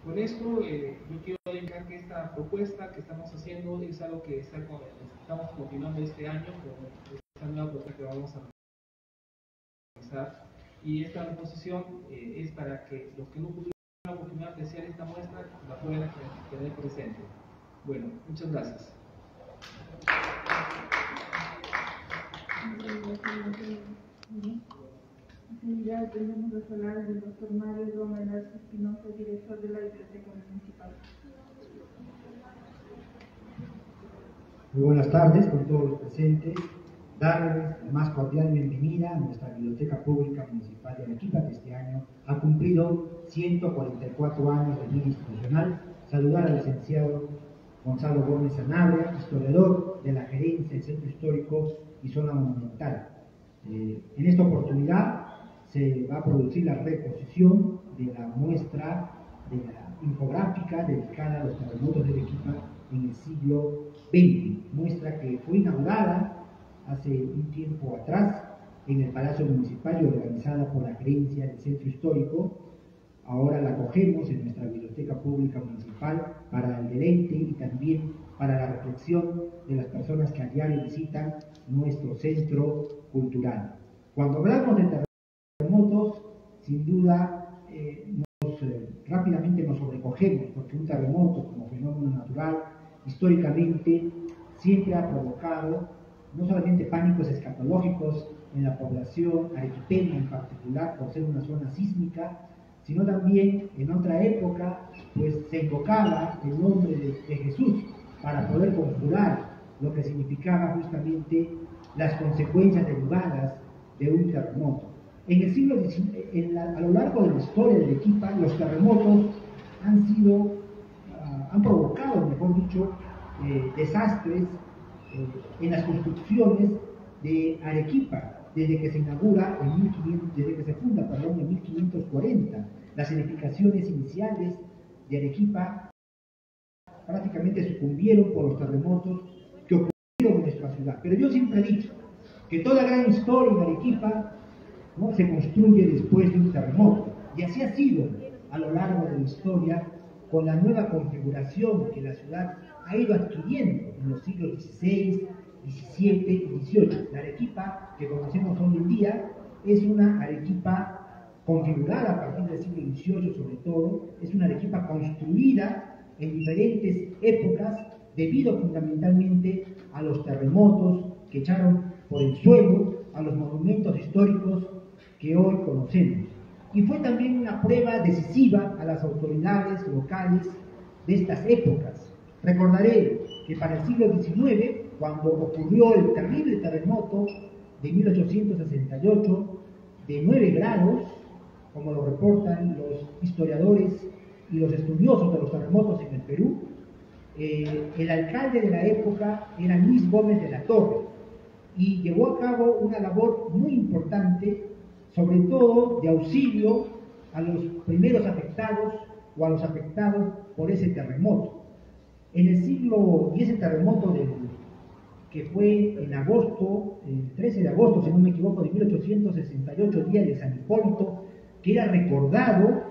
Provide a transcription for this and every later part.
Con esto yo quiero indicar que esta propuesta que estamos haciendo es algo que estamos continuando este año con esta nueva propuesta que vamos a realizar, y esta exposición es para que los que no tuvieron la oportunidad de apreciar esta muestra la puedan tener presente. Bueno, muchas gracias. Ya tenemos las palabras del doctor Mario Gómez Espinosa, director de la Biblioteca Municipal. Muy buenas tardes con todos los presentes. Darles la más cordial bienvenida a nuestra Biblioteca Pública Municipal de Arequipa, que este año ha cumplido 144 años de vida institucional. Saludar al licenciado Gonzalo Gómez Sanabria, historiador de la Gerencia del Centro Histórico y Zona Monumental. En esta oportunidad se va a producir la reposición de la muestra de la infográfica dedicada a los terremotos de Arequipa en el siglo XX, muestra que fue inaugurada hace un tiempo atrás en el Palacio Municipal y organizada por la Gerencia del Centro Histórico. Ahora la acogemos en nuestra Biblioteca Pública Municipal para el deleite y también para la reflexión de las personas que a diario visitan nuestro centro cultural. Cuando hablamos de terremotos, sin duda rápidamente nos sobrecogemos, porque un terremoto como fenómeno natural históricamente siempre ha provocado no solamente pánicos escatológicos en la población arequipeña en particular por ser una zona sísmica, sino también en otra época pues se invocaba el nombre de Jesús para poder conjurar lo que significaba justamente las consecuencias derivadas de un terremoto. En el siglo XIX, a lo largo de la historia de Arequipa, los terremotos han provocado, mejor dicho, desastres en las construcciones de Arequipa, desde que se inaugura desde que se funda, en 1540. Las edificaciones iniciales de Arequipa prácticamente sucumbieron por los terremotos que ocurrieron en nuestra ciudad. Pero yo siempre he dicho que toda gran historia en Arequipa se construye después de un terremoto, y así ha sido a lo largo de la historia, con la nueva configuración que la ciudad ha ido adquiriendo en los siglos XVI, XVII y XVIII. La Arequipa que conocemos hoy en día es una Arequipa configurada a partir del siglo XVIII, sobre todo, es una Arequipa construida en diferentes épocas debido fundamentalmente a los terremotos que echaron por el suelo a los monumentos históricos que hoy conocemos. Y fue también una prueba decisiva a las autoridades locales de estas épocas. Recordaré que para el siglo XIX, cuando ocurrió el terrible terremoto de 1868 de 9 grados, como lo reportan los historiadores y los estudiosos de los terremotos en el Perú, el alcalde de la época era Luis Gómez de la Torre, y llevó a cabo una labor muy importante, sobre todo de auxilio a los primeros afectados o a los afectados por ese terremoto. Y ese terremoto que fue en agosto, el 13 de agosto, si no me equivoco, de 1868, día de San Hipólito, que era recordado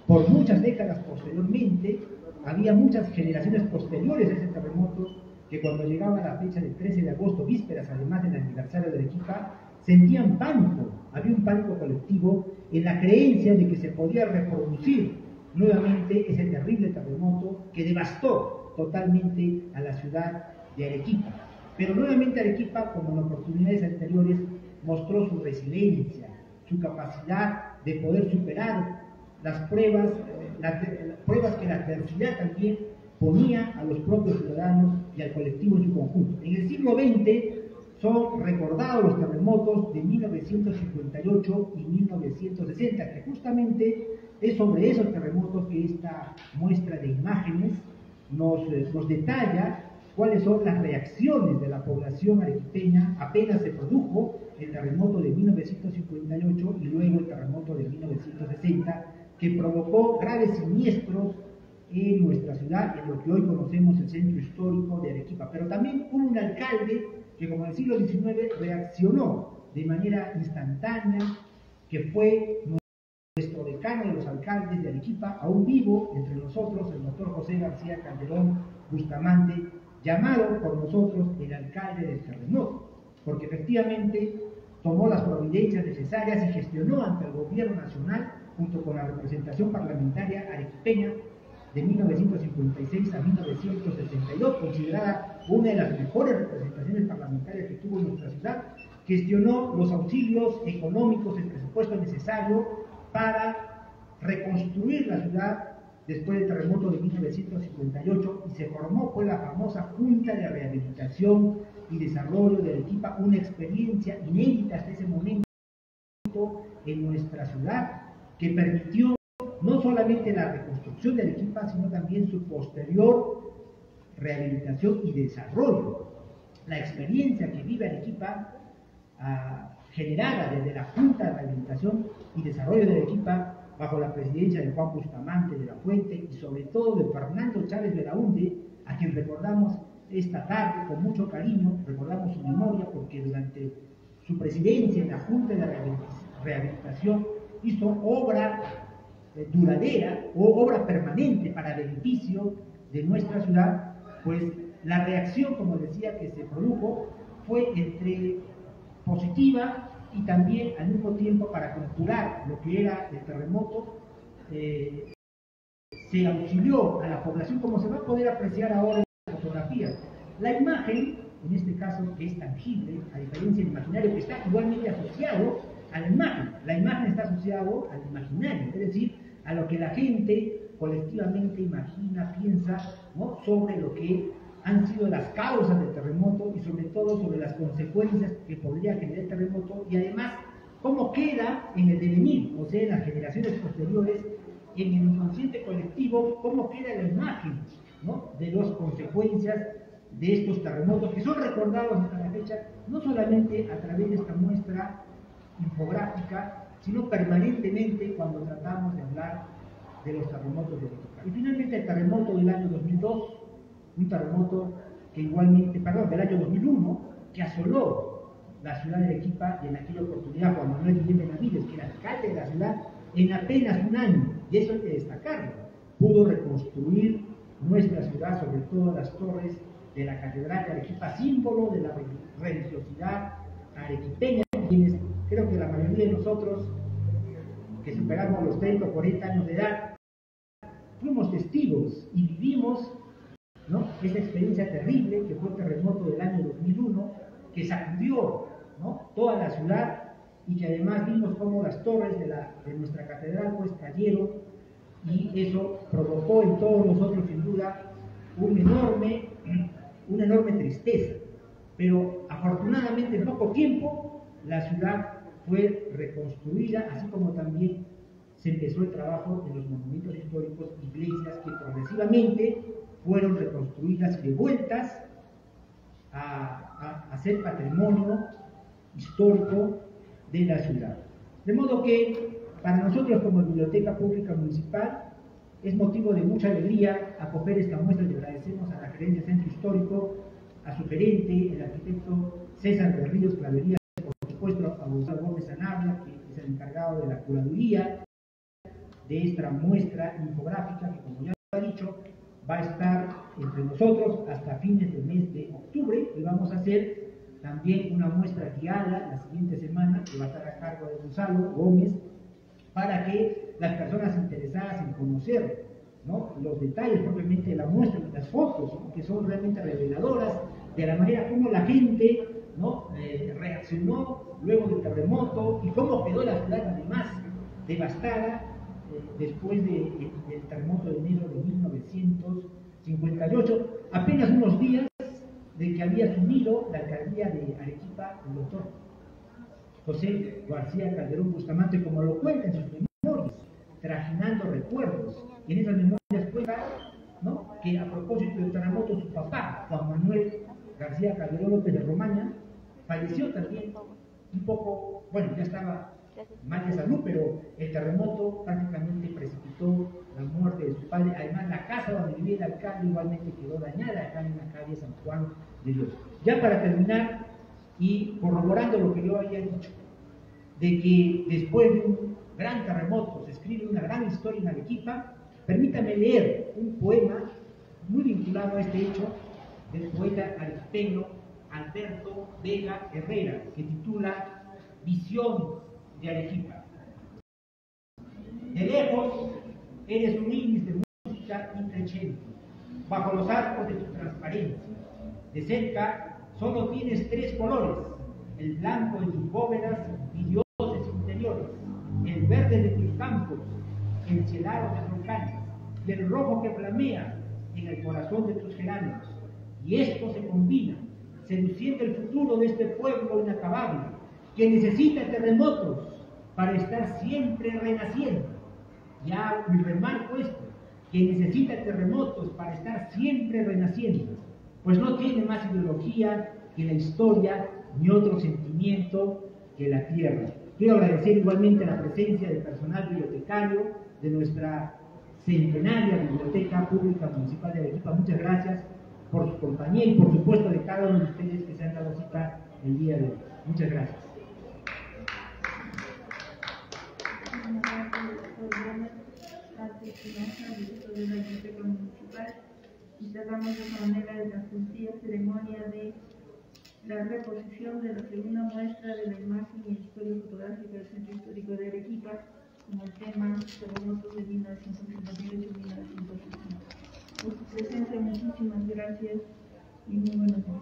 por muchas décadas posteriormente. Había muchas generaciones posteriores a ese terremoto que cuando llegaba la fecha del 13 de agosto, vísperas además del aniversario de Arequipa, sentían pánico. Había un pánico colectivo en la creencia de que se podía reproducir nuevamente ese terrible terremoto que devastó totalmente a la ciudad de Arequipa. Pero nuevamente Arequipa, como en oportunidades anteriores, mostró su resiliencia, su capacidad de poder superar las pruebas que la adversidad también ponía a los propios ciudadanos y al colectivo en su conjunto. En el siglo XX son recordados los terremotos de 1958 y 1960, que justamente es sobre esos terremotos que esta muestra de imágenes nos detalla cuáles son las reacciones de la población arequipeña apenas se produjo el terremoto de 1958 y luego el terremoto de 1960, que provocó graves siniestros en nuestra ciudad, en lo que hoy conocemos el centro histórico de Arequipa. Pero también hubo un alcalde que, como en el siglo XIX, reaccionó de manera instantánea, que fue nuestro decano de los alcaldes de Arequipa, aún vivo entre nosotros, el doctor José García Calderón Bustamante, llamado por nosotros el alcalde del terremoto, porque efectivamente tomó las providencias necesarias y gestionó ante el gobierno nacional, junto con la representación parlamentaria arequipeña, de 1956 a 1962, considerada una de las mejores representaciones parlamentarias que tuvo nuestra ciudad, gestionó los auxilios económicos, el presupuesto necesario para reconstruir la ciudad después del terremoto de 1958 y se formó pues la famosa Junta de Rehabilitación y Desarrollo de Arequipa, una experiencia inédita hasta ese momento en nuestra ciudad, que permitió no solamente la reconstrucción de Arequipa, sino también su posterior rehabilitación y desarrollo. La experiencia que vive Arequipa, generada desde la Junta de Rehabilitación y Desarrollo de Arequipa, bajo la presidencia de Juan Bustamante de la Fuente y sobre todo de Fernando Chávez Belaúnde, a quien recordamos esta tarde con mucho cariño, recordamos su memoria porque durante su presidencia en la Junta de Rehabilitación hizo obra duradera o obra permanente para beneficio de nuestra ciudad. Pues la reacción, como decía, que se produjo fue entre positiva y también al mismo tiempo para conjurar lo que era el terremoto. Se auxilió a la población, como se va a poder apreciar ahora en las fotografías. La imagen, en este caso, es tangible, a diferencia del imaginario, que está igualmente asociado a la imagen. La imagen está asociado al imaginario, es decir, a lo que la gente colectivamente imagina, piensa, ¿no?, sobre lo que han sido las causas del terremoto y sobre todo sobre las consecuencias que podría generar el terremoto y además cómo queda en el devenir, o sea, en las generaciones posteriores, en el inconsciente colectivo, cómo queda la imagen, ¿no?, de las consecuencias de estos terremotos que son recordados hasta la fecha, no solamente a través de esta muestra infográfica, sino permanentemente cuando tratamos de hablar de los terremotos de Arequipa. Y finalmente el terremoto del año 2002, un terremoto que igualmente, del año 2001, que asoló la ciudad de Arequipa y en aquella oportunidad Juan Manuel Guillén Benavides, que era alcalde de la ciudad, en apenas un año, y eso hay que destacarlo, pudo reconstruir nuestra ciudad, sobre todo las torres de la Catedral de Arequipa, símbolo de la religiosidad arequipeña, quienes creo que la mayoría de nosotros que superamos los 30 o 40 años de edad, fuimos testigos y vivimos, ¿no?, esa experiencia terrible que fue el terremoto del año 2001, que sacudió, ¿no?, toda la ciudad y que además vimos cómo las torres de nuestra catedral pues cayeron y eso provocó en todos nosotros sin duda una enorme tristeza. Pero afortunadamente en poco tiempo la ciudad fue reconstruida, así como también se empezó el trabajo de los monumentos históricos, iglesias que progresivamente fueron reconstruidas y devueltas a ser patrimonio histórico de la ciudad. De modo que para nosotros como Biblioteca Pública Municipal es motivo de mucha alegría acoger esta muestra y agradecemos a la Gerencia del Centro Histórico, a su gerente, el arquitecto César de Ríos Clavería, por supuesto a Gonzalo Gómez Sanabria, que es el encargado de la curaduría de esta muestra infográfica que, como ya lo ha dicho, va a estar entre nosotros hasta fines del mes de octubre y vamos a hacer también una muestra guiada la siguiente semana que va a estar a cargo de Gonzalo Gómez para que las personas interesadas en conocer, ¿no?, los detalles propiamente de la muestra, las fotos, ¿no?, que son realmente reveladoras de la manera como la gente, ¿no?, reaccionó luego del terremoto y cómo quedó la ciudad además devastada después del terremoto de enero de 1958, apenas unos días de que había asumido la alcaldía de Arequipa el doctor José García Calderón Bustamante, como lo cuenta en sus memorias, trajinando recuerdos. Y en esas memorias cuenta, ¿no?, que a propósito del terremoto su papá, Juan Manuel García Calderón López de Romaña, falleció también un poco, bueno, ya estaba mal de salud, pero el terremoto prácticamente precipitó la muerte de su padre. Además, la casa donde vivía el alcalde igualmente quedó dañada, acá en la calle San Juan de Dios. Ya para terminar, y corroborando lo que yo había dicho, de que después de gran terremoto se escribe una gran historia en Arequipa, permítame leer un poema muy vinculado a este hecho del poeta arequipeño Alberto Vega Herrera, que titula Visión de Arequipa. De lejos eres un iris de música increciente, bajo los arcos de tu transparencia. De cerca solo tienes tres colores: el blanco de tus bóvedas y dioses interiores, el verde de tus campos, el celado de volcanes, y el rojo que flamea en el corazón de tus geranios. Y esto se combina, seduciendo el futuro de este pueblo inacabable, que necesita terremotos para estar siempre renaciendo. Ya y remarco esto, que necesita terremotos para estar siempre renaciendo, pues no tiene más ideología que la historia, ni otro sentimiento que la tierra. Quiero agradecer igualmente la presencia del personal bibliotecario de nuestra centenaria Biblioteca Pública Municipal de Arequipa. Muchas gracias por su compañía y por supuesto de cada uno de ustedes que se han dado cita el día de hoy. Muchas gracias. Director de la Biblioteca Municipal, y tratamos de esta manera de la sencilla ceremonia de la reposición de la segunda muestra de la imagen y historia fotográfica del Centro Histórico de Arequipa con el tema Terremotos de 1958-1960. Por su presencia, muchísimas gracias y muy buenos días.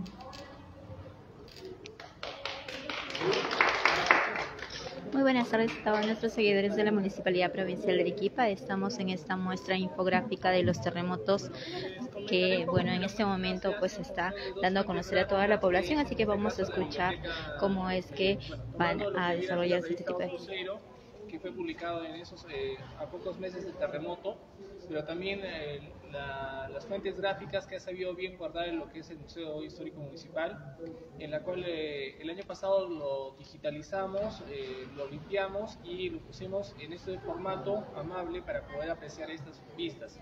Muy buenas tardes a todos nuestros seguidores de la Municipalidad Provincial de Arequipa. Estamos en esta muestra infográfica de los terremotos que, bueno, en este momento pues está dando a conocer a toda la población, así que vamos a escuchar cómo es que van a desarrollarse este tipo de cosas. Que fue publicado en esos a pocos meses del terremoto, pero también las fuentes gráficas que ha sabido bien guardar en lo que es el Museo Histórico Municipal, en la cual el año pasado lo digitalizamos, lo limpiamos y lo pusimos en este formato amable para poder apreciar estas vistas.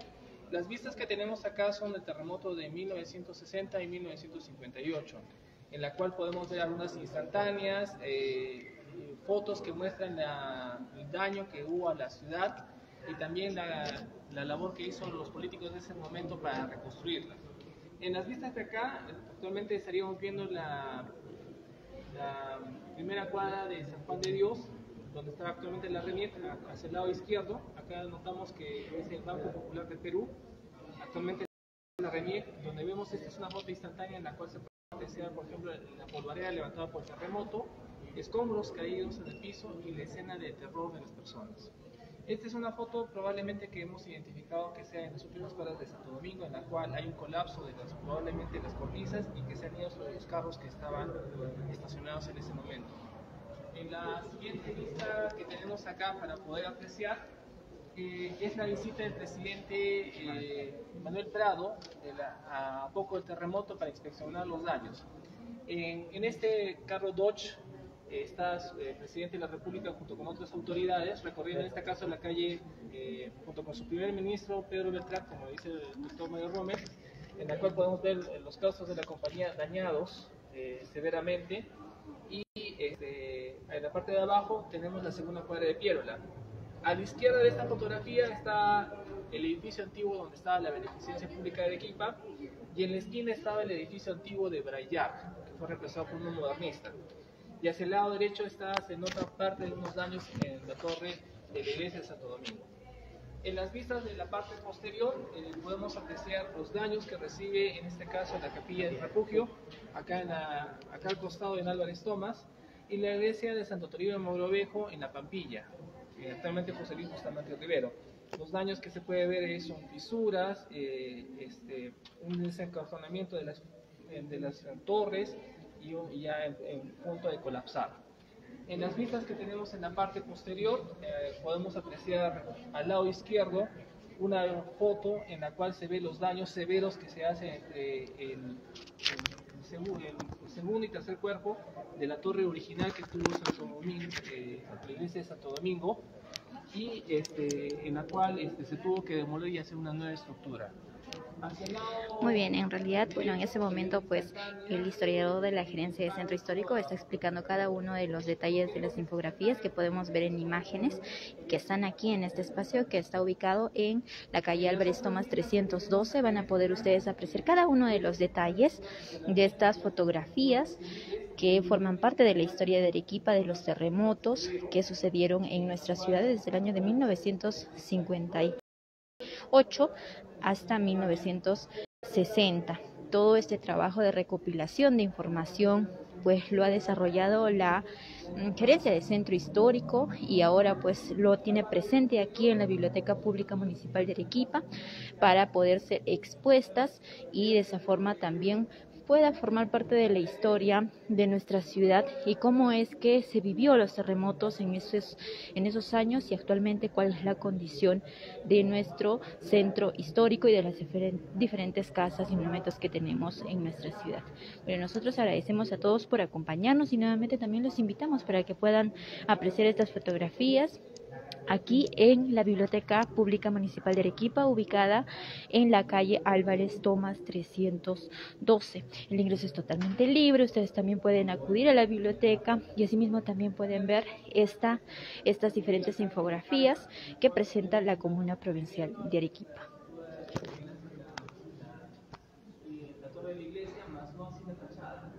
Las vistas que tenemos acá son del terremoto de 1960 y 1958, en la cual podemos ver algunas instantáneas, fotos que muestran el daño que hubo a la ciudad y también la labor que hizo los políticos de ese momento para reconstruirla. En las vistas de acá, actualmente estaríamos viendo la primera cuadra de San Juan de Dios, donde está actualmente la RENIEC, hacia el lado izquierdo. Acá notamos que es el Banco Popular de Perú, actualmente la RENIEC, donde vemos esta es una foto instantánea en la cual se puede apreciar, por ejemplo, la polvareda levantada por el terremoto, escombros caídos en el piso y la escena de terror de las personas. Esta es una foto probablemente que hemos identificado que sea en las últimas cuadras de Santo Domingo, en la cual hay un colapso de probablemente las cornisas y que se han ido sobre los carros que estaban estacionados en ese momento. En la siguiente vista que tenemos acá para poder apreciar es la visita del presidente Manuel Prado a poco del terremoto para inspeccionar los daños. En este carro Dodge está el presidente de la República junto con otras autoridades recorriendo en este caso la calle junto con su primer ministro Pedro Beltrán, como dice el doctor Mario Gómez, en la cual podemos ver los casos de la compañía dañados severamente, y en la parte de abajo tenemos la segunda cuadra de Piérola. A la izquierda de esta fotografía está el edificio antiguo donde estaba la Beneficencia Pública de Arequipa, y en la esquina estaba el edificio antiguo de Braillard, que fue reemplazado por uno modernista. Y hacia el lado derecho se nota parte de unos daños en la torre de la iglesia de Santo Domingo. En las vistas de la parte posterior podemos apreciar los daños que recibe en este caso la capilla del refugio, acá al costado en Álvarez Tomás, y la iglesia de Santo Toribio de Mogrovejo en La Pampilla, actualmente José Luis Bustamante Rivero. Los daños que se puede ver son fisuras, un desencajonamiento de las torres, y ya en punto de colapsar. En las vistas que tenemos en la parte posterior podemos apreciar al lado izquierdo una foto en la cual se ve los daños severos que se hacen entre el segundo y tercer cuerpo de la torre original que tuvo Santo Domingo, la iglesia de Santo Domingo, y en la cual se tuvo que demoler y hacer una nueva estructura. Muy bien, en realidad, bueno, en ese momento, pues, el historiador de la gerencia de Centro Histórico está explicando cada uno de los detalles de las infografías que podemos ver en imágenes que están aquí en este espacio que está ubicado en la calle Álvarez Tomás 312. Van a poder ustedes apreciar cada uno de los detalles de estas fotografías que forman parte de la historia de Arequipa, de los terremotos que sucedieron en nuestra ciudad desde el año de 1958 hasta 1960. Todo este trabajo de recopilación de información pues lo ha desarrollado la gerencia de Centro Histórico y ahora pues lo tiene presente aquí en la Biblioteca Pública Municipal de Arequipa para poder ser expuestas y de esa forma también pueda formar parte de la historia de nuestra ciudad y cómo es que se vivió los terremotos en esos años y actualmente cuál es la condición de nuestro centro histórico y de las diferentes casas y monumentos que tenemos en nuestra ciudad. Bueno, nosotros agradecemos a todos por acompañarnos y nuevamente también los invitamos para que puedan apreciar estas fotografías aquí en la Biblioteca Pública Municipal de Arequipa, ubicada en la calle Álvarez Tomás 312. El ingreso es totalmente libre, ustedes también pueden acudir a la biblioteca y asimismo también pueden ver estas diferentes infografías que presenta la Comuna Provincial de Arequipa. La torre de la iglesia, más no sin la fachada.